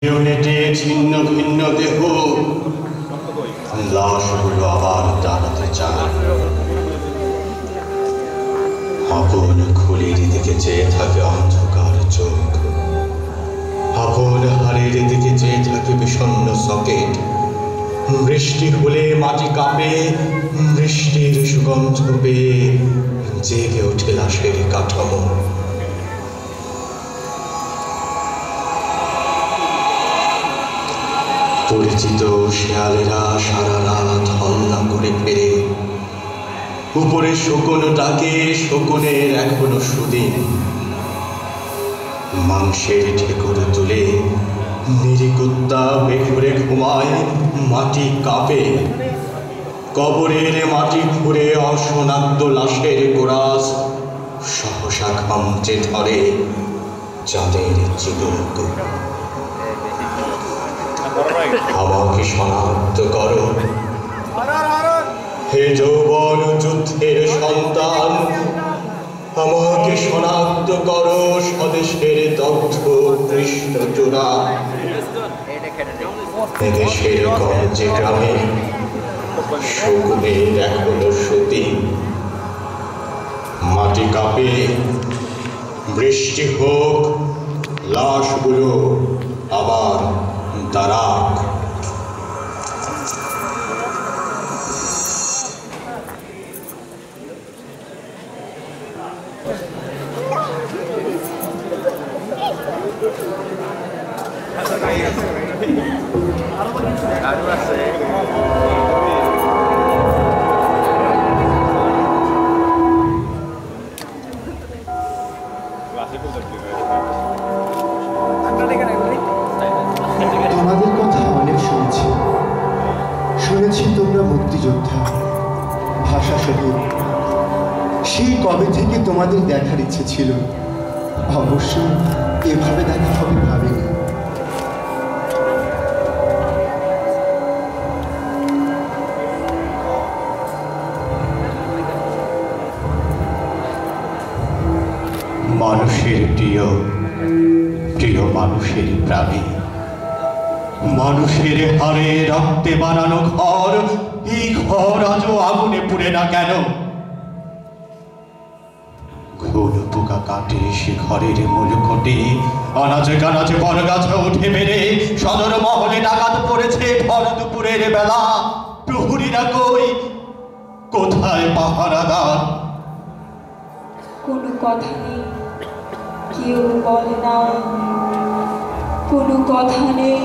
ইউনিটে ছিন্ন ভিন্ন দেহ লাশগুলো আবার দাঁড়াতে চায়। আপন খুলির দিকে চেয়ে থাকে অন্ধকার চোখ, আপন হাড়ের দিকে চেয়ে থাকে বিষণ্ণ সকেট। বৃষ্টি হলে মাটি কাঁপে, বৃষ্টির সুগন্ধ পেয়ে জেগে ওঠে লাশের কাঠামো। পরিচিত শেয়ালেরা সারা রাত হল্লা করে ফেরে। উপরে শকুন ডাকে, শকুনের এখনো সুদিন। মাংসের ঠেকুর তুলে নিরিকুত্তা বেঘুরে ঘুমায়, মাটি কাঁপে। কবরের মাটি খুঁড়ে অশনাক্ত লাশের কোরাস সহসা খামচে ধরে চাঁদের চিবুক। আমাকে শনাক্ত করো হে যৌবন যুদ্ধের সন্তান, আমাকে শনাক্ত করো স্বদেশের দগ্ধ কৃষ্ণচূড়া। এদেশের গঞ্জে গ্রামে শকুনের এখনো সুতি। মাটি কাঁপে, বৃষ্টি হোক, লাশগুলো আবার দাঁড়াক। তোমাদের কথা অনেক শুনেছি, শুনেছি তোমরা মুক্তিযোদ্ধা, ভাষা শহীদ। সেই কবে থেকে তোমাদের দেখার ইচ্ছে ছিল, অবশ্যই এভাবে দেখা হবে ভাবিনি। মানুষের প্রিয় প্রিয় মানুষের প্রাণী, মানুষের হাড়ে রক্তে বানানো ঘর, এই ঘর আজও আগুনে পুড়ে না কেন? ঘুল পোকা কাটে সে ঘরের মূল খুঁটি, আনাচে কানাচে বড় গাছে উঠে বেড়ে সদর মহলে ডাকাত পড়েছে ভর দুপুরের বেলা। প্রহরীরা কই, কোথায় পাহারাদার? কোনো কথা নেই, কেউ বলে না, কোনো কথা নেই,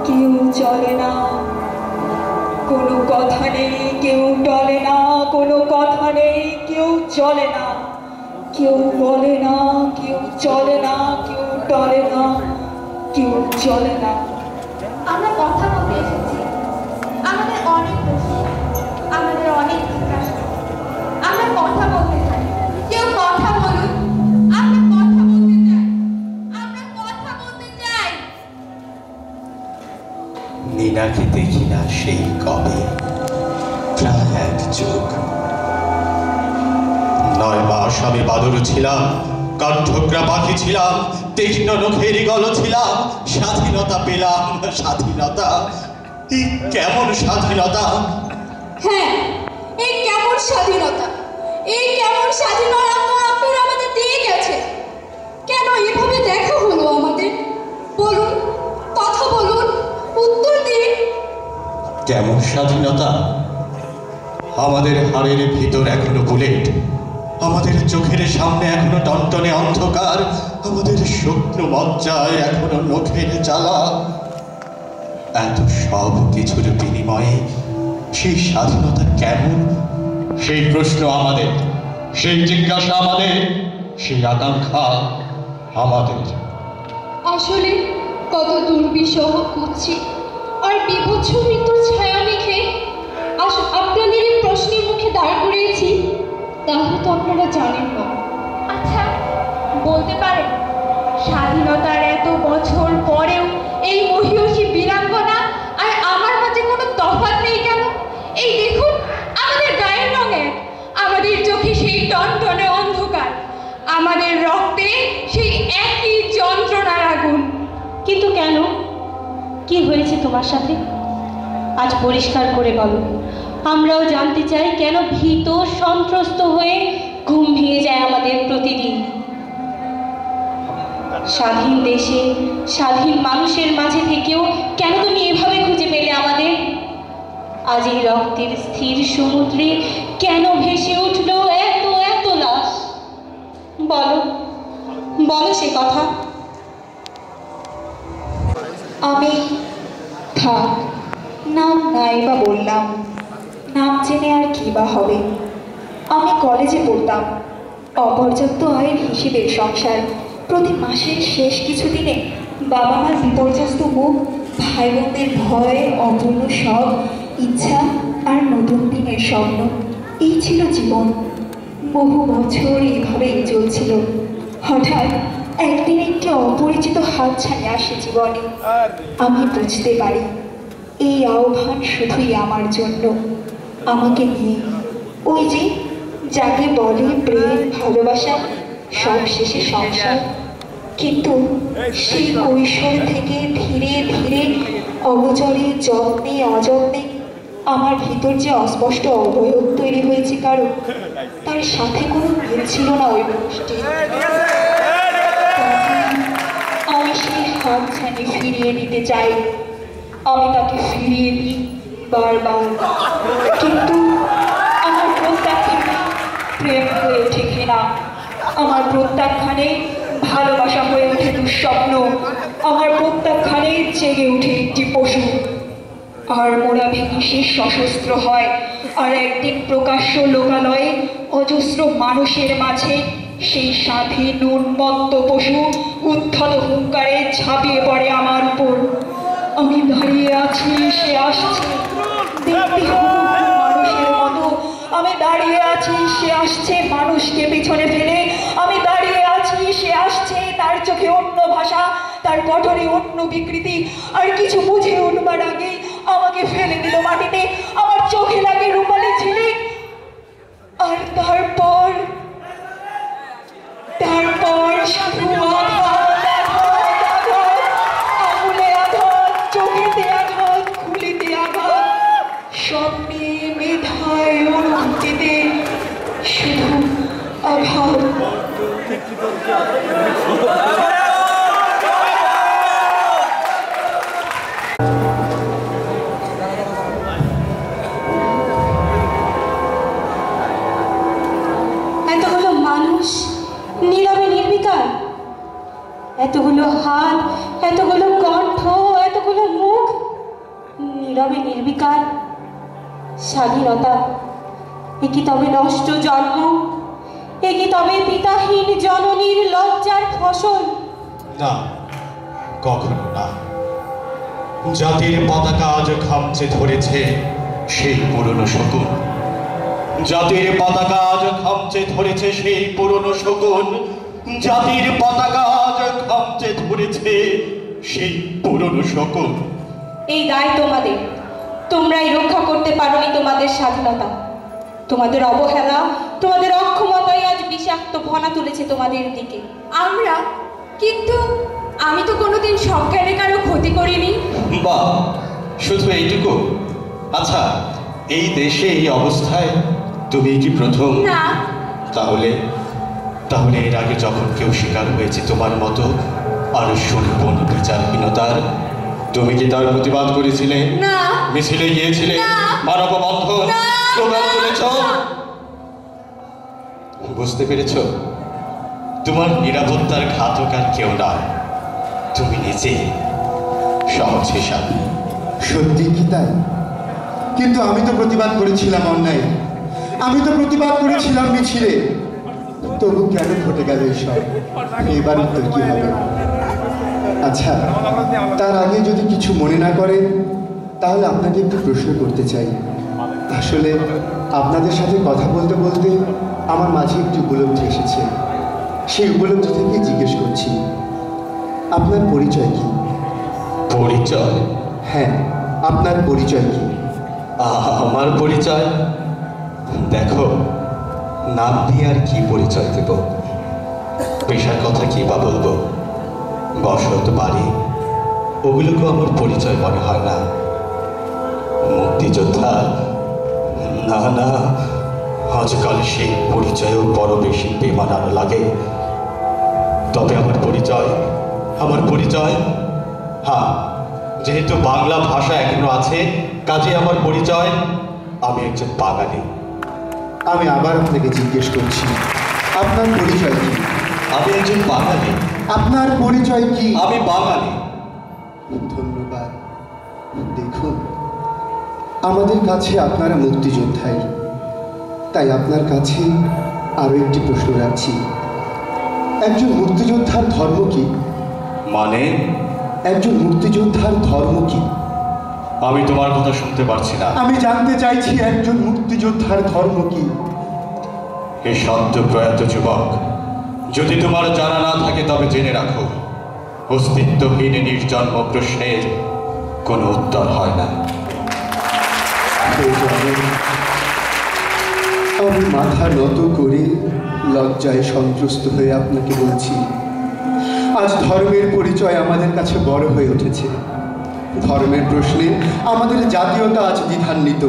কেউ চলে না, কোনো কথা নেই, কেউ টলে না, কোনো কথা নেই, কেউ চলে না, কেউ বলে না, কেউ চলে না, কেউ টলে না, কেউ চলে না। আমরা কথা বলতে এসেছি, আমাদের অনেক প্রশ্ন, আমাদের অনেক জিজ্ঞাসা। আমরা কথা বলতে চাই, কেউ কথা বলুন। আমরা কথা বলতে চাই, আমরা কথা বলতে চাই। নীনাকে দেখি না সেই কবে, প্রায় এক যুগ। 9 মাস আমি বাদুর ছিলাম, কণ্ঠগ্রা পাখি ছিলাম, তীক্ষ্ণ নখের গল ছিলাম। স্বাধীনতা পেলাম, স্বাধীনতা। এই কেমন স্বাধীনতা? হ্যাঁ, এই কেমন স্বাধীনতা, এই কেমন স্বাধীনতা আপনারা আমাদের দিয়ে গেছে। কেন এভাবে দেখা হলো আমাদের? বলুন, কথা বলুন, উত্তর দিন। কেমন স্বাধীনতা? আমাদের হাড়ের ভিতর এখনো বুলেট, আমাদের চোখের সামনে এখনো টনটনে অন্ধকার, আমাদের শুকনো মজ্জায় এখনো নখের জ্বালা। এত সব কিছুর বিনিময়ে সেই স্বাধীনতা কেমন? সেই প্রশ্ন আমাদের, সেই জিজ্ঞাসা আমাদের, সেই আকাঙ্ক্ষা আমাদের। আসলে কত দুর্বিষহ কুৎসিত আর বিভৎস মৃত্যুর ছায়া মেখে আপনাদের এই প্রশ্নের মুখে দাঁড় করিয়েছি, তাহলে তো আপনারা জানেন না। আচ্ছা, বলতে পারেন স্বাধীনতার এত বছর পরেও এই মহিয়সী বীরাঙ্গনা আর আমার মাঝে কোনো তফাৎ নেই কেন? এই দেখুন, আমাদের গায়ের রং এক, আমাদের চোখে সেই টনটনে অন্ধকার, আমাদের রক্তে সেই একই যন্ত্রণার আগুন। কিন্তু কেন কি হয়েছে তোমার সাথে? আজ পরিষ্কার করে বলো। আমরাও জানতে চাই কেন ভীত সন্ত্রস্ত হয়ে ঘুম ভেঙে যায় আমাদের প্রতিদিন। স্বাধীন দেশে স্বাধীন মানুষের মাঝে থেকেও কেন তুমি এভাবে খুঁজে পেলে আমাদের? আজ এই রক্তের স্থির সমুদ্রে কেন ভেসে উঠল এত এত লাশ? বলো, বলো সে কথা। আমি থাক, নাম নাই বা বললাম, নাম জেনে আর কি বা হবে। আমি কলেজে পড়তাম, অপর্যাপ্ত আয়ের হিসেবের সংসার। প্রতি মাসের শেষ কিছু দিনে বাবা মার বিপর্যস্ত মুখ, ভাই বোনদের ভয়, অপূর্ণ সব ইচ্ছা আর নতুন দিনের স্বপ্ন, এই ছিল জীবন। বহু বছর এইভাবেই চলছিল। হঠাৎ একদিন একটি অপরিচিত হাতছানি আসে জীবনে। আমি বুঝতে পারি এই আহ্বান শুধুই আমার জন্য, আমাকে নিয়ে। ওই যে যাকে বলে প্রেম, ভালোবাসা, সব শেষে সংসার। কিন্তু সেই কৈশোর থেকে ধীরে ধীরে অগোচরে, যত্নে অযত্নে আমার ভিতর যে অস্পষ্ট অবয়ব তৈরি হয়েছে কারো, তার সাথে কোনো মিল ছিল না ওই মানুষটি। আমি সেই হাতছানি ফিরিয়ে নিতে চাই, আমি তাকে ফিরিয়ে নিই বারবার। কিন্তু আমার প্রত্যাখ্যানে প্রেম হয়ে ওঠে ঘৃণা, আমার প্রত্যাখ্যানে ভালোবাসা হয়ে ওঠে দুঃস্বপ্ন, আমার প্রত্যাখ্যানে জেগে ওঠে একটি পশু। আর মোরা ভেঙে সে সশস্ত্র হয়, আর একদিন প্রকাশ্য লোকালয়ে অজস্র মানুষের মাঝে সেই স্বাধীন উন্মত্ত পশু উদ্ধত হুঙ্কারে ঝাঁপিয়ে পড়ে আমার উপর। আমি দাঁড়িয়ে আছি, সে আসছে, দেখতে হুকুম মানুষের মতো। আমি দাঁড়িয়ে আছি, সে আসছে মানুষকে পিছনে ফেলে। আমি দাঁড়িয়ে আছি, সে আসছে, তার চোখে অন্য ভাষা, তার পঠনে অন্য বিকৃতি। আর কিছু বুঝে উঠবার আগে আমাকে ফেলে দিল মাটিতে, আমার চোখে লাগে রূপালি ঝিলিক। আর তারপর শুধু আঘাত, আঘাত, আঘাত, আঙুলে আঘাত, চোখেতে আঘাত, খুলিতে আঘাত, স্বপ্নে, মেধায়, অনুভূতিতে শুধু আঘাত। এতগুলো মানুষ নীরবে নির্বিকার, এতগুলো হাত, এতগুলো কণ্ঠ, এতগুলো মুখ নীরবে নির্বিকার। স্বাধীনতা এ কি তবে নষ্ট জন্ম? এ কি তবে পিতাহীন জননীর লজ্জার ফসল? না, কখনো না। জাতির পতাকা আজ খামচে ধরেছে সেই পুরনো শকুন। জাতির পতাকা আজ খামচে ধরেছে সেই পুরনো শকুন। জাতির পতাকা আজ খামচে ধরেছে সেই পুরনো শকুন। এই দায় তোমাদের, তোমরাই রক্ষা করতে পারোনি তোমাদের স্বাধীনতা। তোমাদের অবহেলা, তোমাদের অক্ষমতাই আজ বিষাক্ত ফনা তুলেছে তোমাদের দিকে। আমরা কিন্তু আমি তো কোনোদিন সজ্ঞানে কারো ক্ষতি করিনি। বা শুধু এইটুকু? আচ্ছা, এই দেশে এই অবস্থায় তুমি কি প্রথম? না। তাহলে তাহলে এর আগে যখন কেউ শিকার হয়েছে তোমার মতো আর শুনবন বিচারহীনতার, তুমি কি তার প্রতিবাদ করেছিলে? না। মিছিলে গিয়েছিলে? মানববন্ধন, স্লোগান তুলেছ? বুঝতে পেরেছ? তোমার নিরাপত্তার ঘাতক আর কেউ নয়, তুমি নিজে। সহজ হিসাব। সত্যি কি তাই? কিন্তু আমি তো প্রতিবাদ করেছিলাম অন্যায়, আমি তো প্রতিবাদ করেছিলাম মিছিলে। তবু কেন ঘটে গেল এসব? এবার উত্তর কি হবে? আচ্ছা, তার আগে যদি কিছু মনে না করেন তাহলে আপনাকে একটু প্রশ্ন করতে চাই। আসলে আপনাদের সাথে কথা বলতে বলতে আমার মাঝে একটি উপলব্ধি এসেছে। সেই উপলব্ধি থেকে জিজ্ঞেস করছি, আপনার পরিচয় কি? পরিচয়? হ্যাঁ, আপনার পরিচয় কি? আমার পরিচয়? দেখো, নাম দিয়ে আর কি পরিচয় দেব? পেশার কথা কি বা বলবো? বসত বাড়ি, ওগুলোকে আমার পরিচয় মনে হয় না। মুক্তিযোদ্ধা, না না, আজকাল সেই পরিচয়ও বড় বেশি বেমানানো লাগে। তবে আমার পরিচয়, হ্যাঁ, যেহেতু বাংলা ভাষা এখনো আছে, কাজে আমার পরিচয়, আমি একজন বাঙালি। আমি আবার আপনাকে জিজ্ঞেস করছি, আপনার পরিচয় কি? আমি একজন বাঙালি। আপনার পরিচয় কি? আমি বাঙালি। ধন্যবাদ। দেখুন, আমাদের কাছে আপনারা মুক্তিযোদ্ধাই, তাই আপনার কাছে আরো একটি প্রশ্ন রাখছি। একজন মুক্তিযোদ্ধার ধর্ম কি? মানে? একজন মুক্তিযোদ্ধার ধর্ম কি? আমি তোমার কথা শুনতে পারছি না। আমি জানতে চাইছি একজন মুক্তিযোদ্ধার ধর্ম কি? হে সদ্য প্রয়াত যুবক, যদি তোমার জানা না থাকে তবে জেনে রাখো, অস্তিত্বহীন নির্জন্ম প্রশ্নের কোনো উত্তর হয় না। আমি মাথা নত করে লজ্জায় সন্ত্রস্ত হয়ে আপনাকে বলছি, আজ ধর্মের পরিচয় আমাদের কাছে বড় হয়ে উঠেছে। ধর্মের প্রশ্নে আমাদের জাতীয়তা আজ দ্বিধান্বিত।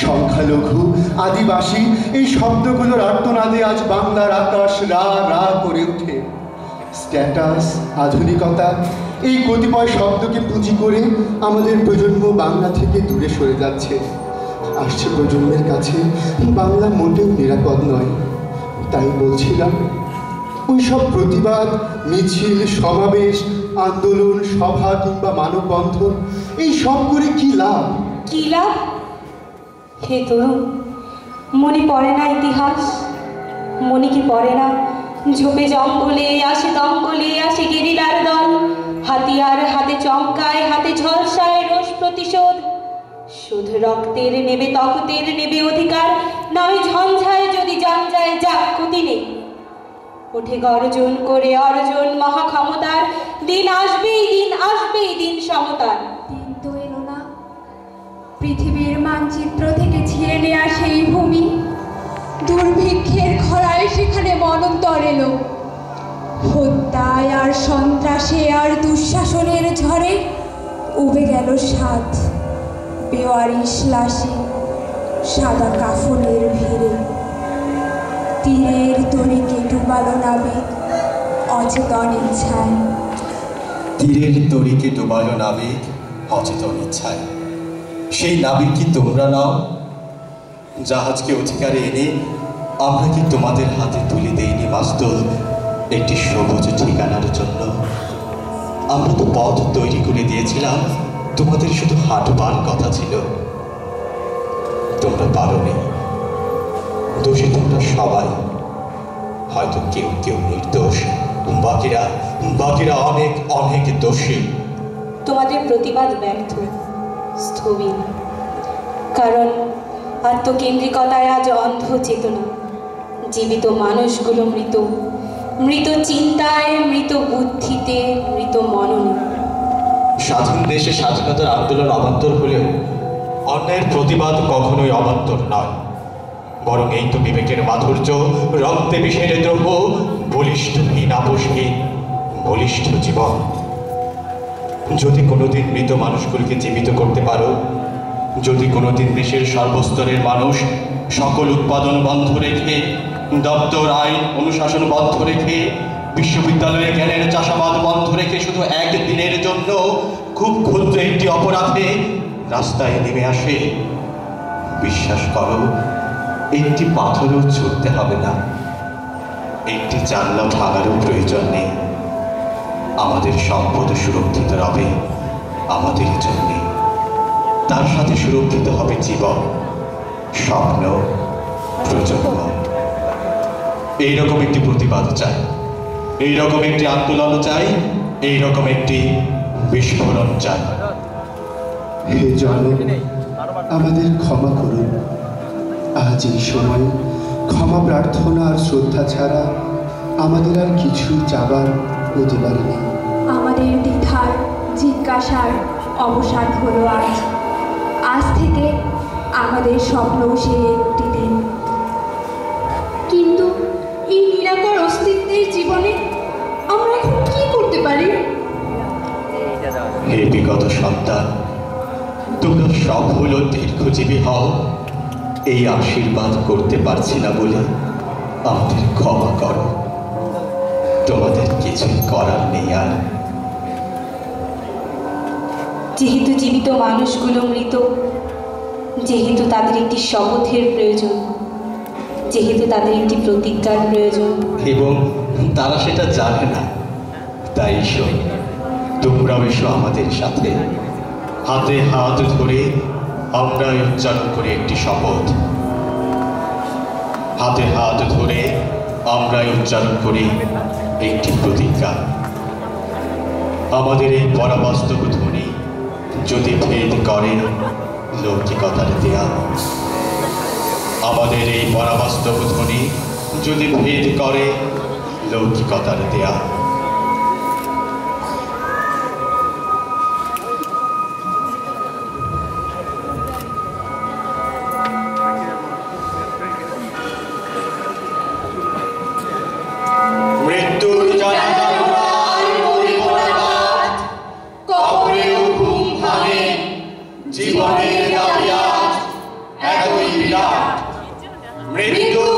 সংখ্যালঘু, আদিবাসী এই শব্দগুলোর আর্তনাদে আজ বাংলার আকাশ রা রা করে ওঠে। স্ট্যাটাস, আধুনিকতা এই কতিপয় শব্দকে পুঁজি করে আমাদের প্রজন্ম বাংলা থেকে দূরে সরে যাচ্ছে। আসছে প্রজন্মের কাছে বাংলা মোটেও নিরাপদ নয়। তাই বলছিলাম, ওই সব প্রতিবাদ, মিছিল, সমাবেশ, আন্দোলন, সভা কিংবা মানববন্ধন এই সব করে কি লাভ? কি লাভ? হে তরুণ, মনে পড়ে না ইতিহাস? মনে কি পড়ে না ঝোপে জঙ্গলে আসে দঙ্গলে আসে গেরিলার দল, হাতিয়ার হাতে চমকায়, হাতে ঝলসায় রোষ প্রতিশোধ। শুধু রক্তের নেবে, তকতের নেবে অধিকার, নয় ঝঞ্ঝায় যদি জান যায় যাক ক্ষতি নেই। ওঠে গর্জন করে অর্জন মহাক্ষমতার, দিন আসবেই দিন সমতার। দিন তো এলো না, পৃথিবীর মানচিত্র থেকে ছিঁড়ে নেয়া সেই ভূমি, দুর্ভিক্ষের খরায় সেখানে মনন্তর এলো। হত্যায় আর সন্ত্রাসে আর দুঃশাসনের ঝড়ে উবে গেল সাত বেওয়ারিশ লাশে সাদা কাফনের ভিড়ে। তীরের তরিকে ডুবালো নাবিক অচেতন ইচ্ছায়। তীরের তরিকে ডুবালো নাবিক অচেতন ইচ্ছায়। সেই নাবিক কি তোমরা নাও? জাহাজকে অধিকারে এনে আমরা কি তোমাদের হাতে তুলে দেইনি মাস্তুল একটি সবুজ ঠিকানার জন্য? আমরা তো পথ তৈরি করে দিয়েছিলাম, তোমাদের শুধু হাঁটবার কথা ছিল। তোমরা পারোনি। দোষী তোমরা সবাই, হয়তো কেউ কেউ নির্দোষ, বাকিরা অনেক অনেক দোষী। তোমাদের প্রতিবাদ ব্যর্থ, স্থবির, কারণ আত্মকেন্দ্রিকতায় আজ অন্ধ চেতনা। জীবিত মানুষগুলো মৃত, মৃত চিন্তায়, মৃত বুদ্ধিতে, মৃত মননে। স্বাধীন দেশে স্বাধীনতার আন্দোলন অবান্তর হলেও অন্যায়ের প্রতিবাদ কখনোই অবান্তর নয়, বরং এই তো বিবেকের মাধুর্য, রক্তে বিষের দ্রব্য, বলিষ্ঠহীন আপোষহীন বলিষ্ঠ জীবন। যদি কোনোদিন মৃত মানুষগুলিকে জীবিত করতে পারো, যদি কোনোদিন দেশের সর্বস্তরের মানুষ সকল উৎপাদন বন্ধ রেখে, দপ্তর আইন অনুশাসন বন্ধ রেখে, বিশ্ববিদ্যালয়ে জ্ঞানের চাষাবাদ বন্ধ রেখে শুধু একদিনের জন্য খুব ক্ষুদ্র একটি অপরাধে রাস্তায় নেমে আসে, বিশ্বাস করো একটি পাথরও ছুটতে হবে না, একটি জানলা ভাঙারও প্রয়োজন নেই। আমাদের সম্পদ সুরক্ষিত রবে আমাদের জন্যে, তার সাথে সুরক্ষিত হবে জীবন, স্বপ্ন, প্রজন্ম। এইরকম একটি প্রতিবাদ চাই, এইরকম একটি আন্দোলন চাই, এইরকম একটি বিস্ফোরণ চাই। হে জনক, আমাদের ক্ষমা করুন। আজ এই সময় ক্ষমা প্রার্থনা আর শ্রদ্ধা ছাড়া আমাদের আর কিছুই চাবার অধিকার নেই। আমাদের দ্বিধার জিজ্ঞাসার অবসান হলো আজ থেকে আমাদের স্বপ্ন সে একটি দিন। কিন্তু এই নিরাকার অস্তিত্বের জীবনে আমরা এখন কি করতে পারি? হে বিগত সন্তান, তোমরা সব হলো দীর্ঘজীবী হও, এই আশীর্বাদ করতে পারছি না বলে আমাদের ক্ষমা করো। তোমাদের কিছুই করার নেই আর। যেহেতু জীবিত মানুষগুলো মৃত, যেহেতু তাদের একটি শপথের প্রয়োজন, যেহেতু তাদের একটি প্রতিজ্ঞার প্রয়োজন, এবং তারা সেটা জানে না, তাই এসো, তোমরাও এসো আমাদের সাথে। হাতে হাত ধরে আমরা উচ্চারণ করি একটি শপথ। হাতে হাত ধরে আমরা উচ্চারণ করি একটি প্রতিজ্ঞা। আমাদের এই পরাবাস্তব ধ্বনি যদি ভেদ করে লৌকিকতার দেয়া, আমাদের এই পরাবাস্তব ধ্বনি যদি ভেদ করে লৌকিকতার দেয়া। মৃত্যুর জানাজা আর মরিব না বাদ, কবরেও ঘুম ভাঙে, জীবনের দাবি আজ একই বিরাট। মৃত্যুর